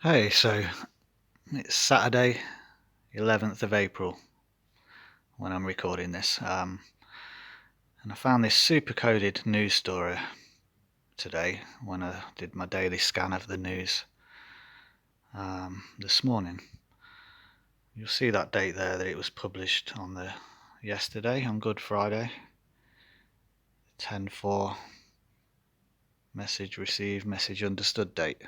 Hey, so it's Saturday, 11th of April when I'm recording this, and I found this super coded news story today when I did my daily scan of the news this morning. You'll see that date there, that it was published on yesterday, on Good Friday, 10/4 message received, message understood date,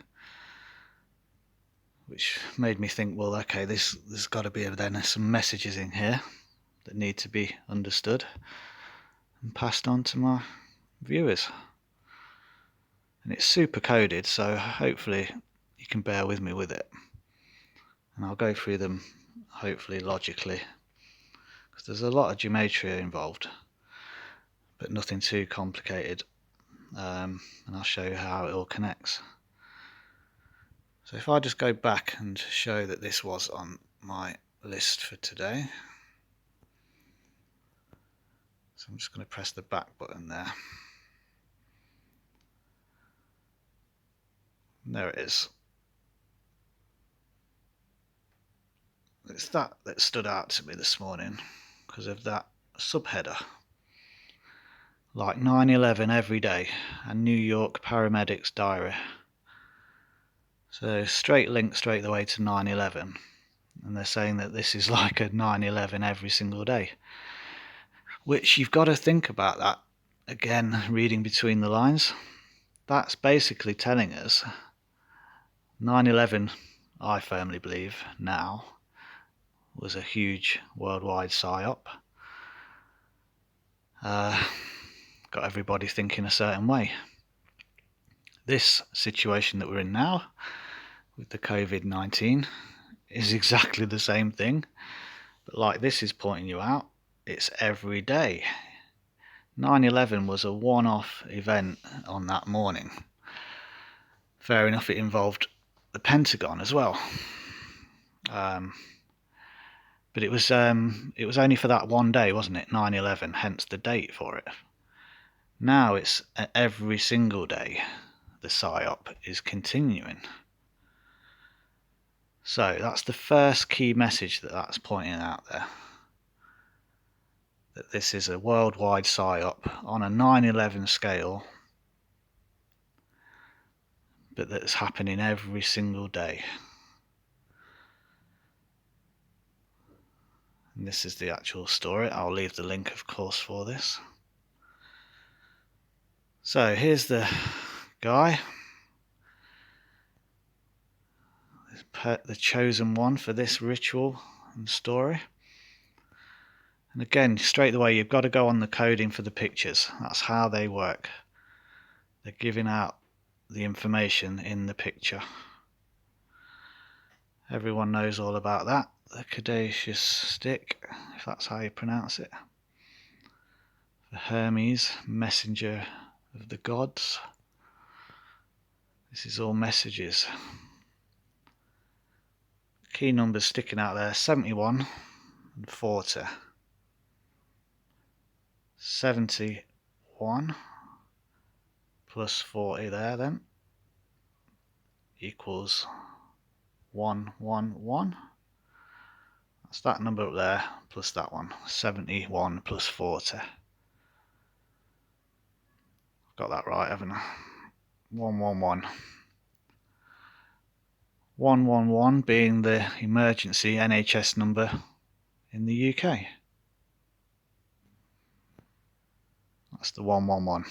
which made me think, well, okay, there's got to be then some messages in here that need to be understood and passed on to my viewers. And it's super coded, so hopefully you can bear with me with it, and I'll go through them hopefully logically, because there's a lot of gematria involved, but nothing too complicated, and I'll show you how it all connects. So if I just go back and show that this was on my list for today, so I'm just going to press the back button there. And there it is. It's that stood out to me this morning because of that subheader. Like 9/11 every day, and New York paramedic's diary. So straight link straight the way to 9/11, and they're saying that this is like a 9/11 every single day, which you've got to think about that again, reading between the lines. That's basically telling us 9/11, I firmly believe now, was a huge worldwide psyop. Got everybody thinking a certain way. This situation that we're in now with the COVID-19 is exactly the same thing, but like this is pointing you out, it's every day. 9/11 was a one-off event on that morning. Fair enough, it involved the Pentagon as well, but it was only for that one day, wasn't it? 9/11, hence the date for it. Now it's every single day the psyop is continuing. So that's the first key message that's pointing out there, that this is a worldwide psyop on a 9/11 scale, but that's happening every single day. And this is the actual story. I'll leave the link, of course, for this. So here's the guy, the chosen one for this ritual and story. And again, straight away, you've got to go on the coding for the pictures. That's how they work. They're giving out the information in the picture. Everyone knows all about that. The caduceus stick, if that's how you pronounce it. The Hermes, messenger of the gods. This is all messages. Key numbers sticking out there: 71 and 40. 71 plus 40 there then equals 111. That's that number up there plus that one. 71 plus 40. I've got that right, haven't I? 111. 111 being the emergency NHS number in the UK. That's the 111.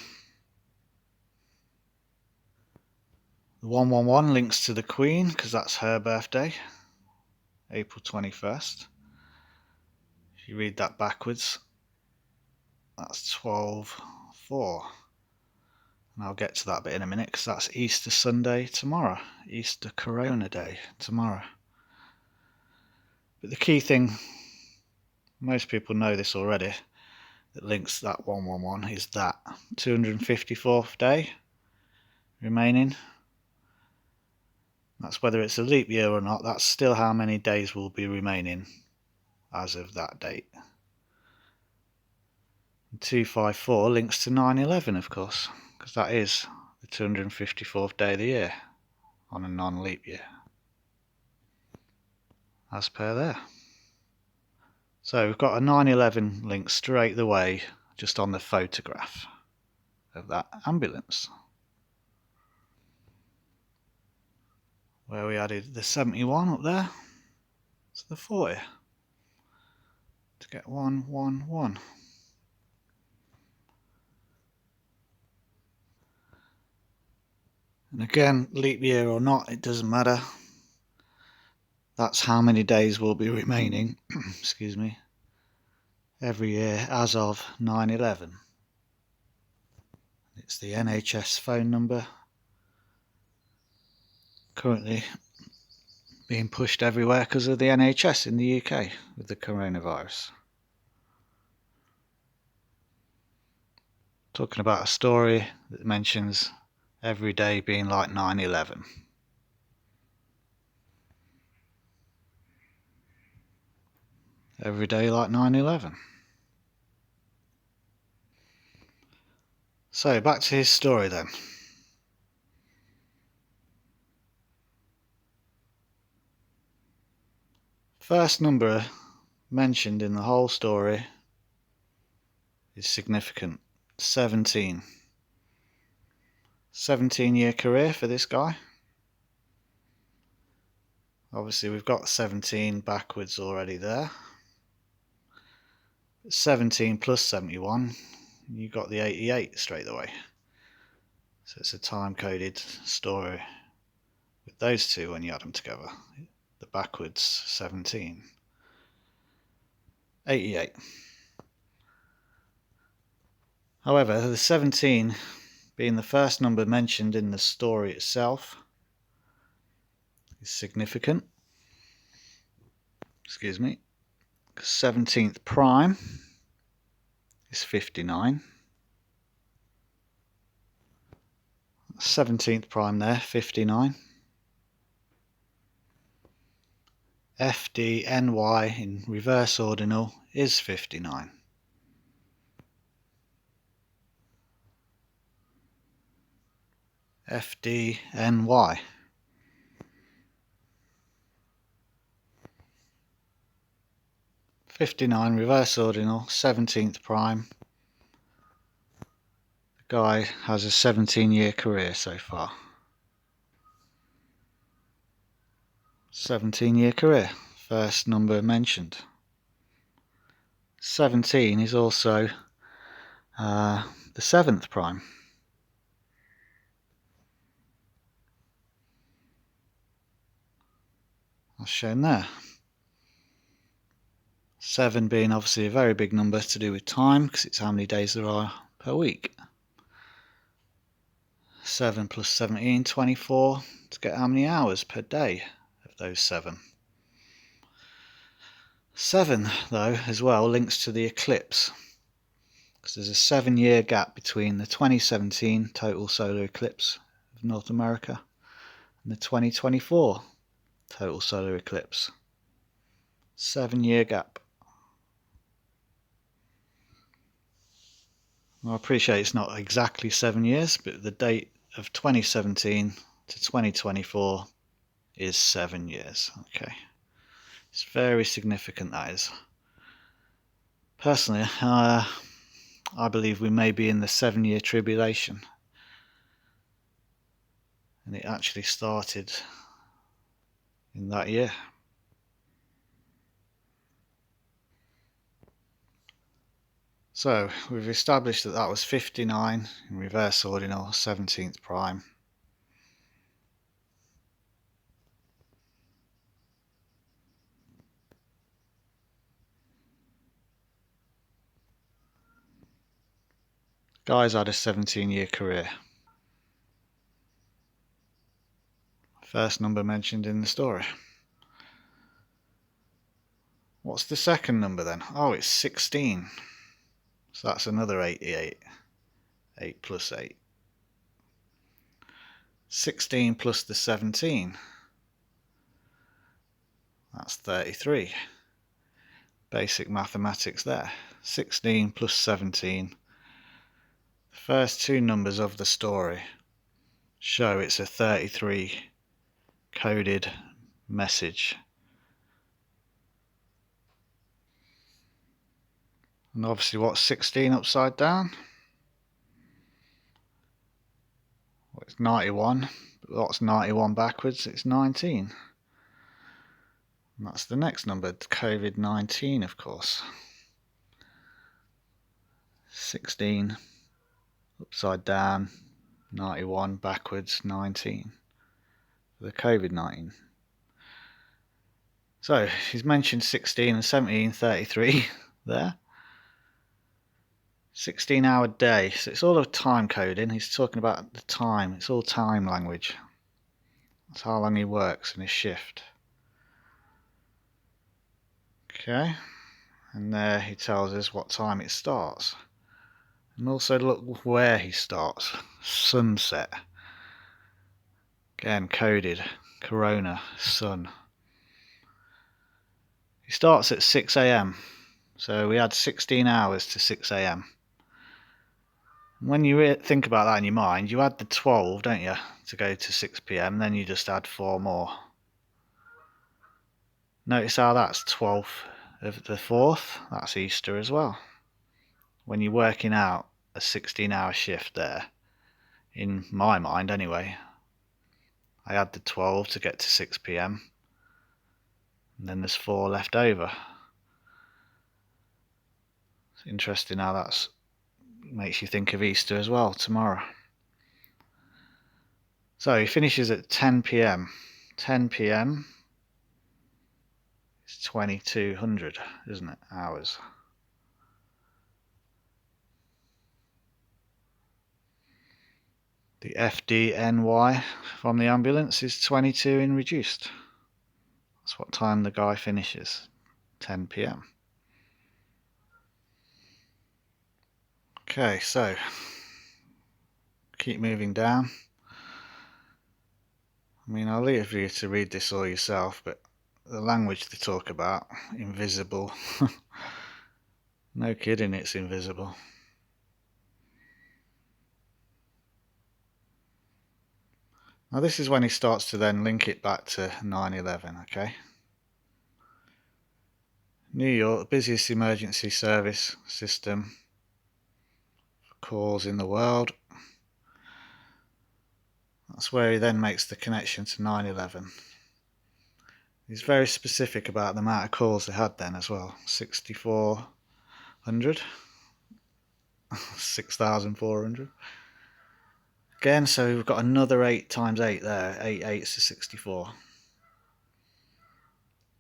The 111 links to the Queen because that's her birthday, April 21st. If you read that backwards, that's 12/4. And I'll get to that bit in a minute because that's Easter Sunday tomorrow, Easter Corona Day tomorrow. But the key thing, most people know this already, that links that 111 is that 254th day remaining. That's whether it's a leap year or not, that's still how many days will be remaining as of that date. And 254 links to 9/11, of course, because that is the 254th day of the year on a non-leap year. as per there. So we've got a 911 link straight away just on the photograph of that ambulance, where we added the 71 up there to the 40 to get 111. And again, leap year or not, it doesn't matter. That's how many days will be remaining excuse me, every year as of 9/11. It's the NHS phone number, currently being pushed everywhere because of the NHS in the UK with the coronavirus. Talking about a story that mentions every day being like 9/11. Every day like 9/11. So back to his story then. First number mentioned in the whole story is significant. 17. 17-year career for this guy. Obviously we've got 17 backwards already there. 17 plus 71, you got the 88 straight away. So it's a time-coded story with those two when you add them together. The backwards 17. 88. However, the 17 being the first number mentioned in the story itself is significant. Excuse me. 17th prime is 59. 17th prime there, 59. FDNY in reverse ordinal is 59. FDNY. '59 reverse ordinal, 17th prime. The guy has a 17-year career so far. 17-year career, first number mentioned. 17 is also the 7th prime. As shown there. 7 being obviously a very big number to do with time, because it's how many days there are per week. 7 plus 17, 24, to get how many hours per day of those 7. 7, though, as well, links to the eclipse, because there's a 7-year gap between the 2017 total solar eclipse of North America and the 2024 total solar eclipse. 7-year gap. Well, I appreciate it's not exactly 7 years, but the date of 2017 to 2024 is 7 years. Okay, it's very significant, that is. Personally, I believe we may be in the 7-year tribulation, and it actually started in that year. So we've established that that was 59 in reverse ordinal, 17th prime. Guy's had a 17-year career. First number mentioned in the story. What's the second number then? Oh, it's 16. So that's another 88. 8 plus 8. 16 plus the 17. That's 33. Basic mathematics there. 16 plus 17. The first two numbers of the story show it's a 33 coded message And obviously what's 16 upside down? Well, it's 91. But what's 91 backwards? It's 19. And that's the next number, COVID-19, of course. 16 upside down, 91 backwards, 19. The COVID-19. So he's mentioned 16 and 17, 33 there. 16-hour day. So it's all of time coding. He's talking about the time. It's all time language. That's how long he works in his shift. Okay. And there he tells us what time it starts. And also look where he starts. Sunset. Again, coded. Corona. Sun. He starts at 6 AM. So we had 16 hours to 6 AM. When you think about that in your mind, you add the 12, don't you, to go to 6 PM, then you just add 4 more. Notice how that's 12th of the 4th, that's Easter as well. When you're working out a 16-hour shift there, in my mind anyway, I add the 12 to get to 6 PM, and then there's 4 left over. It's interesting how that makes you think of Easter as well, tomorrow. So he finishes at 10 PM. 10 PM is 2200, isn't it, hours? The FDNY from the ambulance is 22 in reduced. That's what time the guy finishes, 10 PM. Okay, so keep moving down. I mean, I'll leave you to read this all yourself, but the language they talk about, invisible. No kidding, it's invisible. Now this is when he starts to then link it back to 9/11, okay? New York, busiest emergency service system for calls in the world. That's where he then makes the connection to 9/11. He's very specific about the amount of calls they had then as well. 6,400. 6,400. Again, so we've got another 8 times 8 there. 8 8s to 64.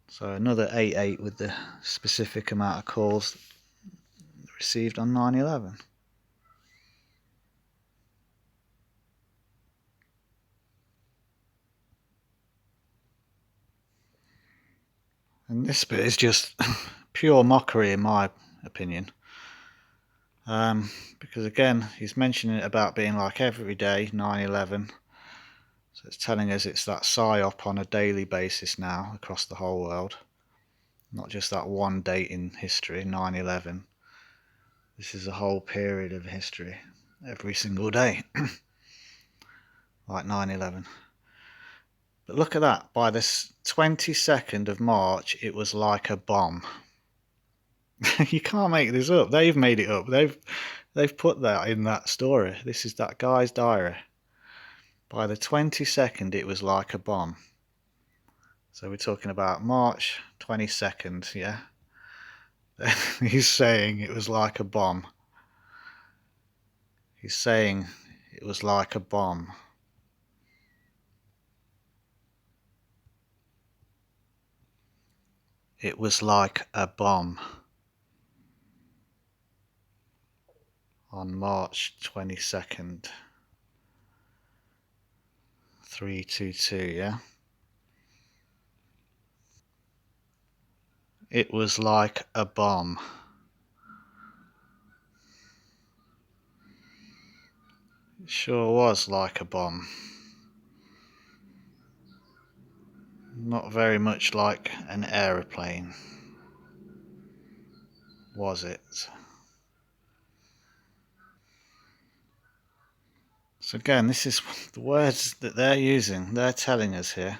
So another 8 with the specific amount of calls received on 9/11. And this bit is just pure mockery in my opinion. Because again, he's mentioning it about being like every day, 9/11. So it's telling us it's that psyop on a daily basis now across the whole world. Not just that one date in history, 9/11. This is a whole period of history, every single day, like 9/11. But look at that, by the 22nd of March, it was like a bomb. You can't make this up. They've made it up. They've put that in that story. This is that guy's diary. By the 22nd, it was like a bomb. So we're talking about March 22nd, yeah? He's saying it was like a bomb. He's saying it was like a bomb. It was like a bomb. On March 22nd. 322, yeah? It was like a bomb. It sure was like a bomb. Not very much like an aeroplane, was it? So again, this is the words that they're using. They're telling us here.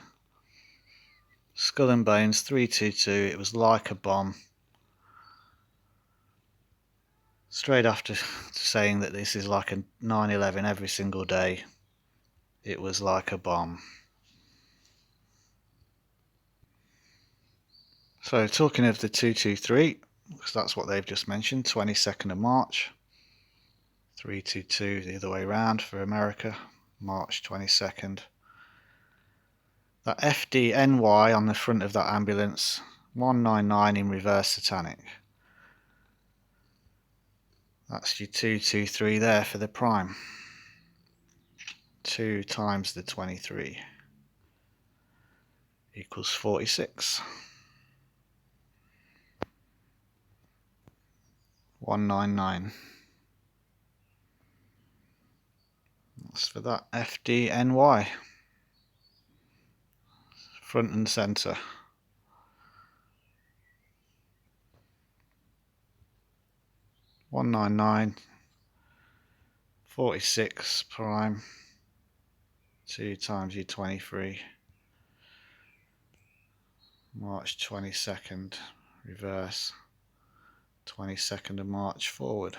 Skull and Bones, 322, it was like a bomb. straight after saying that this is like a 9/11 every single day, it was like a bomb. So talking of the 223, because that's what they've just mentioned, 22nd of March, 322 the other way around for America, March 22nd. That FDNY on the front of that ambulance, 199 in reverse satanic. That's your 223 there for the prime. 2 times the 23 equals 46. 199. That's for that FDNY. Front and centre. $199, 46 prime, 2 times your 23, March 22nd, reverse, 22nd of March forward.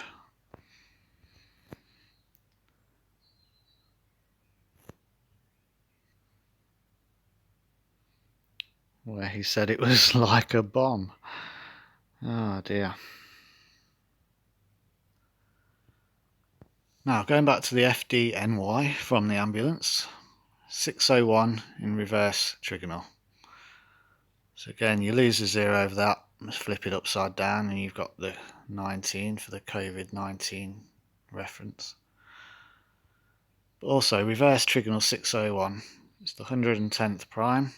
Where he said it was like a bomb. Oh dear. Now going back to the FDNY from the ambulance, 601 in reverse trigonal. So again, you lose a 0 over that, just flip it upside down and you've got the 19 for the COVID-19 reference. But also reverse trigonal 601, it's the 110th prime.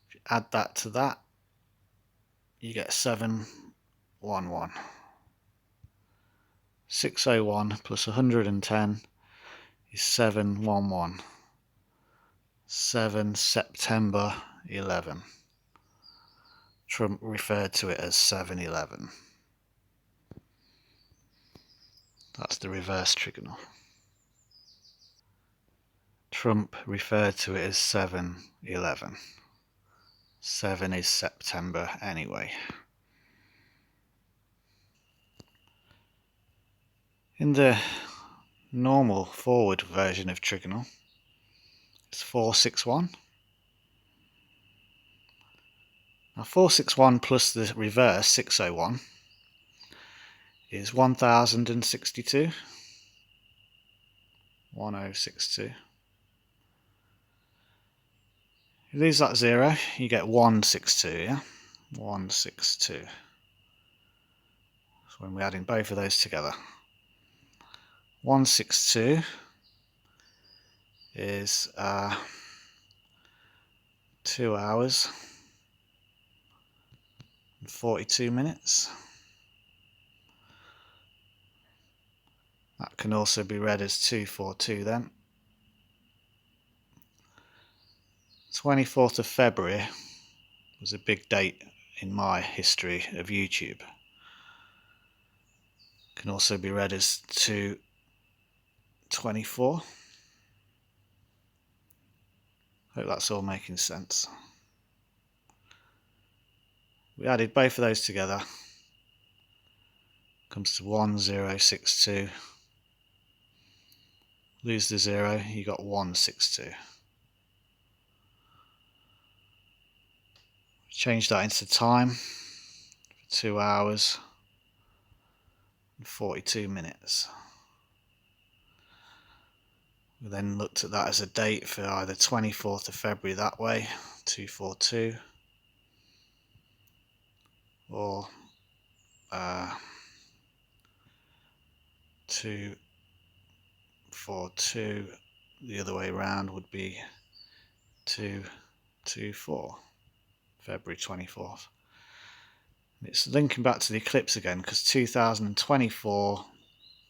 If you add that to that, you get 711. 601 plus 110 is 711. 7 September 11. Trump referred to it as 7/11. That's the reverse trigonal. Trump referred to it as 7/11. 7 is September anyway. In the normal forward version of trigonal, it's 461. Now 461 plus the reverse 601 is 1062. 1062. You lose that 0, you get 162, yeah? 162. So when we add in both of those together, 162 is 2 hours and 42 minutes. That can also be read as 242 then. 24th of February was a big date in my history of YouTube. Can also be read as 224. Hope that's all making sense. We added both of those together. Comes to 1062. Lose the 0, you got 162. Change that into time for 2 hours and 42 minutes. We then looked at that as a date for either 24th of February that way, 242, or 242 the other way around would be 224, February 24th. It's linking back to the eclipse again because 2024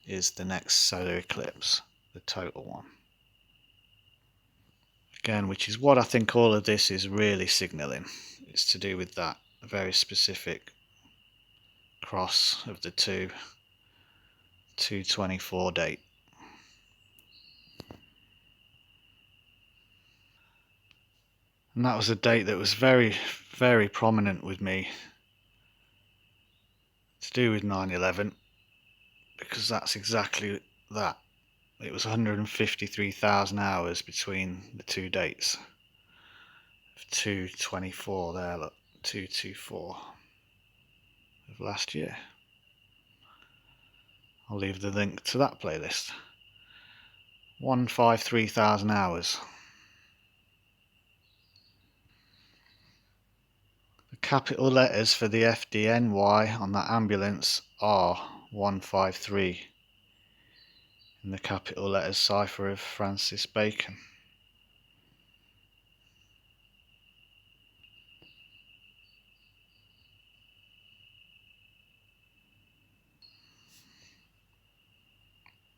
is the next solar eclipse, the total one. Again, which is what I think all of this is really signalling. It's to do with that very specific cross of the 2/24 date. And that was a date that was very, very prominent with me to do with 9/11. because that's exactly that. It was 153,000 hours between the two dates. 2/24 there, look, 2/24 of last year. I'll leave the link to that playlist. 153,000 hours. The capital letters for the FDNY on that ambulance are 153 in the capital letters cipher of Francis Bacon.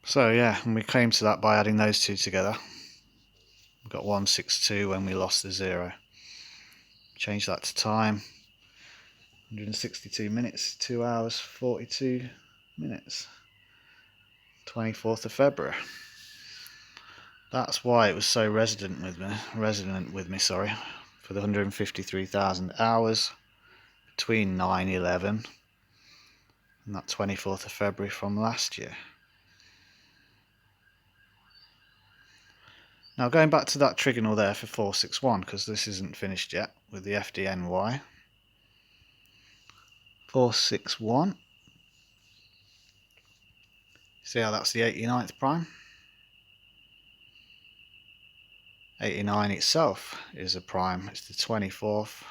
So yeah, and we came to that by adding those two together. We got 162 when we lost the 0. Change that to time. 162 minutes, 2 hours 42 minutes. 24th of February. That's why it was so resonant with me, for the 153,000 hours between 9/11 and that 24th of February from last year. Now going back to that trigonal there for 461, because this isn't finished yet with the FDNY. 461. See how that's the 89th prime? 89 itself is a prime. It's the 24th,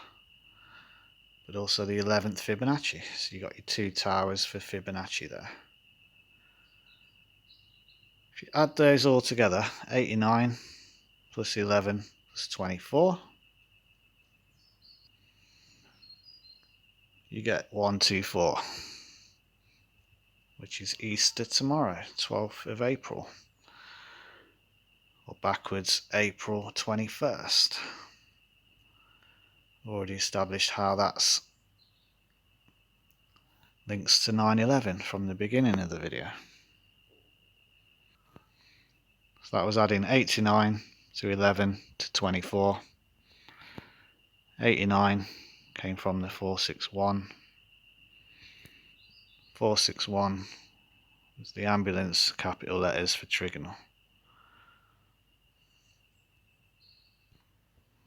but also the 11th Fibonacci. So you got your two towers for Fibonacci there. If you add those all together, 89 plus 11 plus 24, you get 124, which is Easter tomorrow, 12th of April, or backwards April 21st. Already established how that's links to 9/11 from the beginning of the video. So that was adding 89 to 11 to 24. 89 came from the 461. 461 was the ambulance capital letters for trigonal.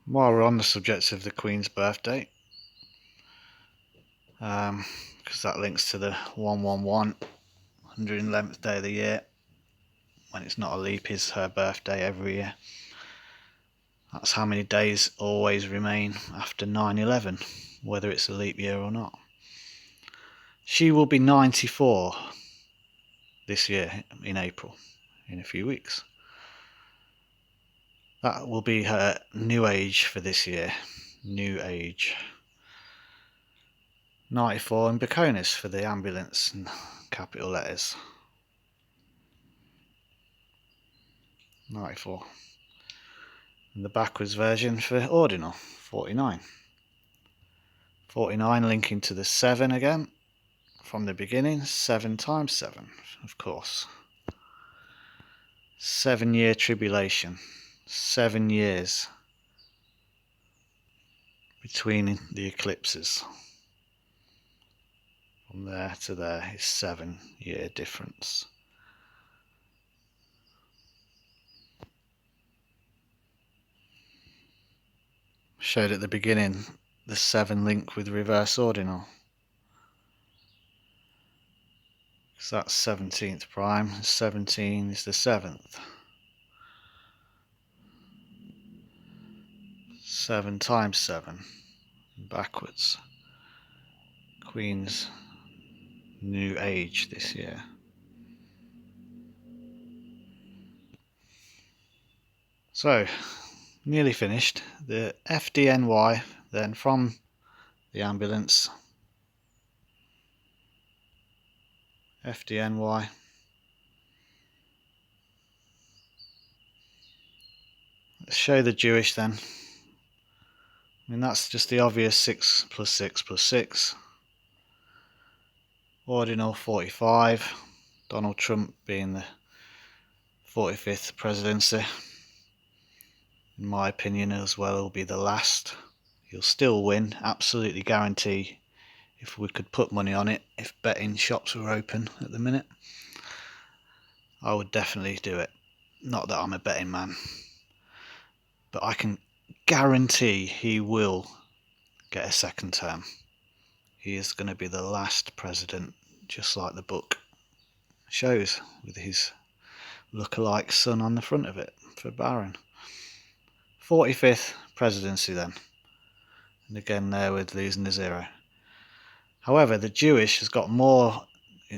While we're on the subject of the Queen's birthday, because that links to the 111, 111th day of the year, when it's not a leap is her birthday every year. That's how many days always remain after 9/11, whether it's a leap year or not. She will be 94 this year in April, in a few weeks. That will be her new age for this year. New age. 94 in Baconis for the ambulance and capital letters. 94. And the backwards version for ordinal, 49. 49 linking to the 7 again from the beginning. 7 times 7, of course. 7-year tribulation. 7 years between the eclipses. From there to there is 7-year difference. Showed at the beginning the 7 link with reverse ordinal. So that's 17th prime. 17 is the 7th. 7 times 7 backwards. Queen's new age this year. So nearly finished. The FDNY then from the ambulance. FDNY. Let's show the Jewish then. I mean, that's just the obvious 6 plus 6 plus 6. Ordinal 45. Donald Trump being the 45th presidency. In my opinion as well, will be the last. He'll still win, absolutely guarantee, if we could put money on it, if betting shops were open at the minute. I would definitely do it. Not that I'm a betting man, but I can guarantee he will get a second term. He is going to be the last president, just like the book shows, with his look-alike son on the front of it for Barron. 45th presidency then. And again there with losing the 0. However, the Jewish has got more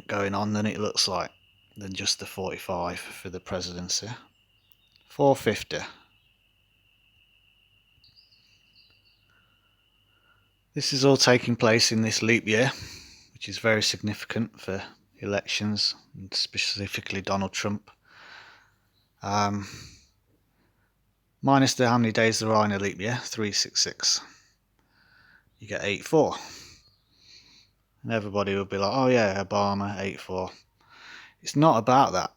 going on than it looks like, than just the 45 for the presidency. 450. This is all taking place in this leap year, which is very significant for elections, and specifically Donald Trump. Minus how many days there are in a leap year, 366. You get 84. And everybody will be like, oh yeah, Obama, 84. It's not about that.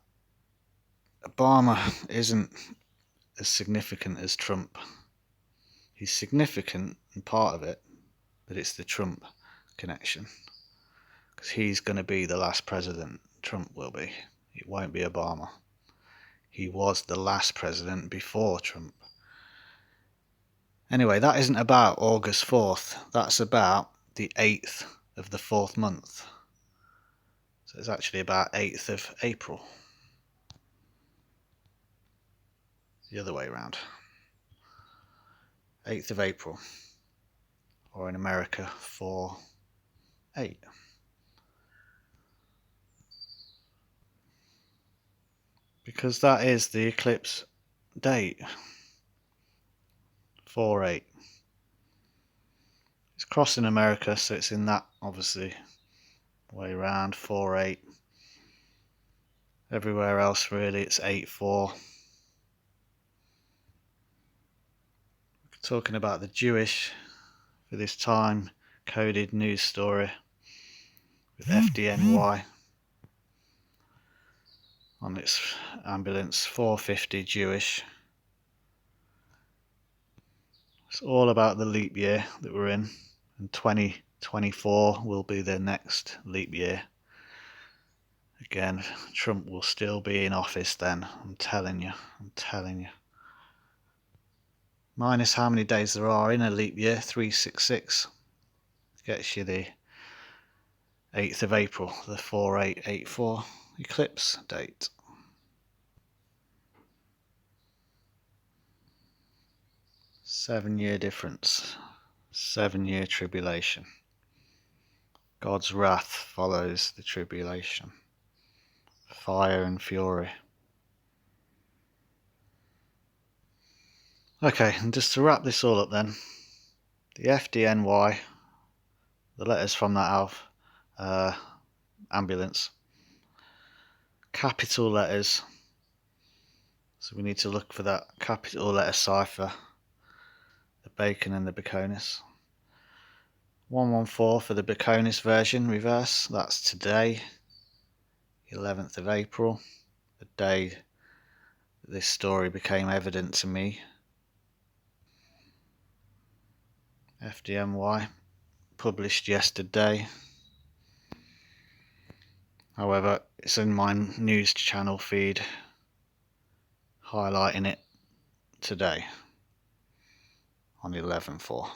Obama isn't as significant as Trump. He's significant in part of it, but it's the Trump connection. Because he's going to be the last president. Trump will be. It won't be Obama. He was the last president before Trump. Anyway, that isn't about August 4th. That's about the 8th of the 4th month. So it's actually about 8th of April. The other way around. 8th of April. Or in America, 4/8. Because that is the eclipse date. 4/8. It's crossing America, so it's in that, obviously, way around. 4/8. Everywhere else, really, it's 8/4. Talking about the Jewish for this time coded news story with FDNY on its ambulance. 450 Jewish. It's all about the leap year that we're in, and 2024 will be the next leap year. Again, Trump will still be in office then. I'm telling you. Minus how many days there are in a leap year, 366. Gets you the 8th of April, the 4/8/84 eclipse date. Seven-year difference. 7-year tribulation. God's wrath follows the tribulation. Fire and fury. Okay, and just to wrap this all up then, the FDNY, the letters from that ambulance, capital letters, so we need to look for that capital letter cipher, the Bacon and the Baconis. 114 for the Baconis version, reverse, that's today, 11th of April, the day that this story became evident to me. FDNY, published yesterday. However, it's in my news channel feed highlighting it today on 11/4.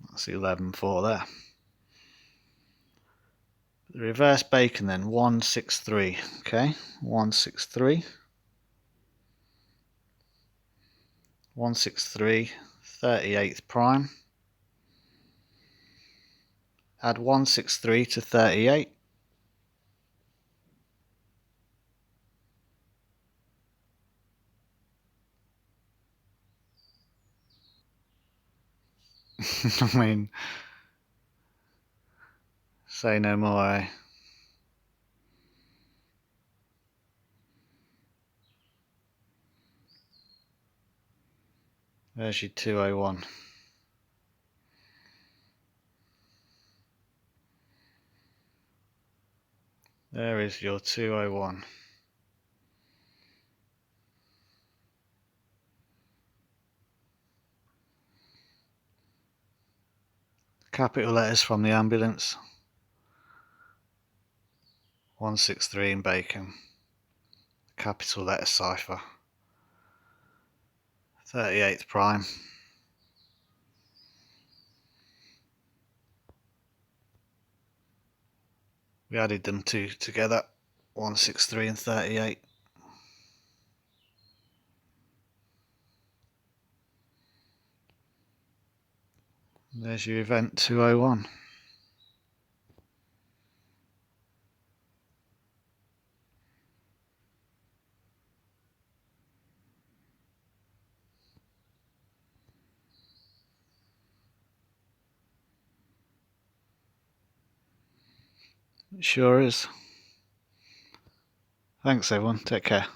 That's 11/4 there. The reverse Bacon then, 163. Okay, 163. 163, 38th prime. Add 163 to 38. I mean, say no more, eh? There's your 201. There is your 201. Capital letters from the ambulance. 163 in bacon, capital letter cipher, 38th prime. We added them two together, 163 and 38. There's your event 201. It sure is. Thanks everyone, take care.